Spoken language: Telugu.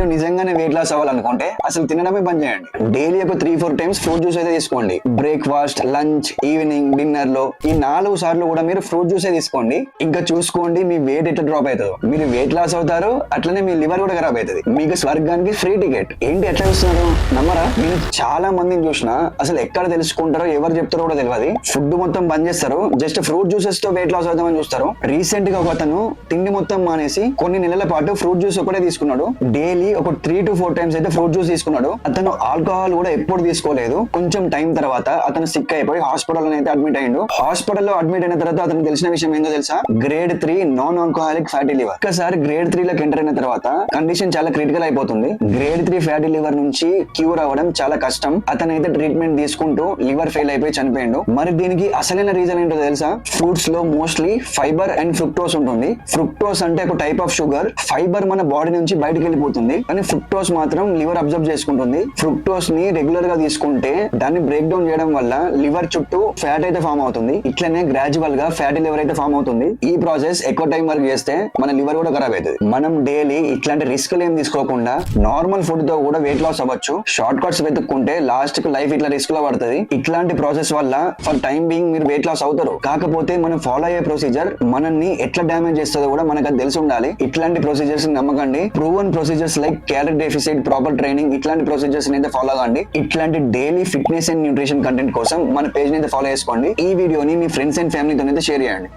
మీరు నిజంగానే వెయిట్ లాస్ అవ్వాలనుకుంటే అసలు తినడమే బంద్ చేయండి. డైలీ ఒక 3-4 టైమ్స్ ఫ్రూట్ జ్యూస్ అయితే తీసుకోండి. బ్రేక్ఫాస్ట్, లంచ్, ఈవినింగ్, డిన్నర్ లో ఈ 4 సార్లు కూడా మీరు ఫ్రూట్ జ్యూసే తీసుకోండి. ఇంకా చూసుకోండి మీ వెయిట్ ఎట్లా డ్రాప్ అవుతుందో. మీరు వెయిట్ లాస్ అవుతారు, అట్లనే మీ లివర్ కూడా ఖరాబ్ అవుతుంది. మీకు స్వర్గానికి ఫ్రీ టికెట్. ఏంటి ఎట్లా చూస్తున్నారు? నమ్మరా? నేను చాలా మందిని చూసినా అసలు ఎక్కడ తెలుసుకుంటారో ఎవరు చెప్తారో కూడా తెలియదు. ఫుడ్ మొత్తం బంద్ చేస్తారు, జస్ట్ ఫ్రూట్ జ్యూసెస్ తో వెయిట్ లాస్ అవుతామని చూస్తారు. రీసెంట్ గా ఒక అతను తిండి మొత్తం మానేసి కొన్ని నెలల పాటు ఫ్రూట్ జ్యూస్ ఒకటే తీసుకున్నాడు. డైలీ ఒక 3-4 టైమ్స్ అయితే ఫ్రూట్ జ్యూస్ తీసుకున్నాడు. అతను ఆల్కహాల్ కూడా ఎప్పుడు తీసుకోలేదు. కొంచెం టైం తర్వాత అతను సిక్ అయిపోయి హాస్పిటల్ అయితే అడ్మిట్ అయ్యిండు. హాస్పిటల్లో అడ్మిట్ అయిన తర్వాత అతను తెలిసిన విషయం ఏందో తెలుసా? Grade 3 non alcoholic fatty liver. ఒకసారి గ్రేడ్ 3 లోకి ఎంటర్ అయిన తర్వాత కండిషన్ చాలా క్రిటికల్ అయిపోతుంది. గ్రేడ్ 3 ఫ్యాటీ లివర్ నుంచి క్యూర్ అవ్వడం చాలా కష్టం. అతనైతే ట్రీట్మెంట్ తీసుకుంటూ లివర్ ఫెయిల్ అయిపోయి చనిపోయిండు. మరి దీనికి అసలైన రీజన్ ఏంటో తెలుసా? ఫ్రూట్స్ లో మోస్ట్లీ ఫైబర్ అండ్ ఫ్రుక్టోస్ ఉంటుంది. ఫ్రుక్టోస్ అంటే ఒక టైప్ ఆఫ్ షుగర్. ఫైబర్ మన బాడీ నుంచి బయటకు వెళ్ళిపోతుంది, కానీ ఫ్రుక్టోస్ మాత్రం లివర్ అబ్జర్వ్ చేసుకుంటుంది. ఫ్రుక్టోస్ ని రెగ్యులర్ గా తీసుకుంటే దాన్ని బ్రేక్ డౌన్ చేయడం వల్ల లివర్ చుట్టూ ఫ్యాట్ అయితే ఫామ్ అవుతుంది. ఇట్లనే గ్రాడ్యువల్ గా ఫ్యాటీ లివర్ అయితే ఫామ్ అవుతుంది. ఈ ప్రాసెస్ ఎక్కువ టైం వరకు చేస్తే మన లివర్ కూడా ఖరాబ్ అవుతుంది. మనం డైలీ ఇట్లాంటి రిస్క్ ఏం తీసుకోకుండా నార్మల్ ఫుడ్ తో కూడా వెయిట్ లాస్ అవ్వచ్చు. షార్ట్ కట్స్ వెతుక్కుంటే లాస్ట్ కి లైఫ్ ఇట్లా రిస్క్ లో పడుతుంది. ఇట్లాంటి ప్రాసెస్ వల్ల ఫర్ టైం బీయింగ్ మీరు వెయిట్ లాస్ అవుతారు. కాకపోతే మనం ఫాలో అయ్యే ప్రొసీజర్ మనల్ని ఎట్లా డ్యామేజ్ చేస్తుందో కూడా మనకు అది తెలిసి ఉండాలి. ఇట్లాంటి ప్రొసీజర్స్ నమ్మకండి. Proven procedures like calorie deficit, proper training, ఇట్లాంటి ప్రొసీజర్స్ అయితే ఫాలో కండి. ఇట్లాంటి daily fitness and nutrition content కోసం మన పేజ్ అయితే ఫాలో చేసుకోండి. ఈ వీడియోని మీ ఫ్రెండ్స్ అండ్ ఫ్యామిలీతో అయితే షేర్ చేయండి.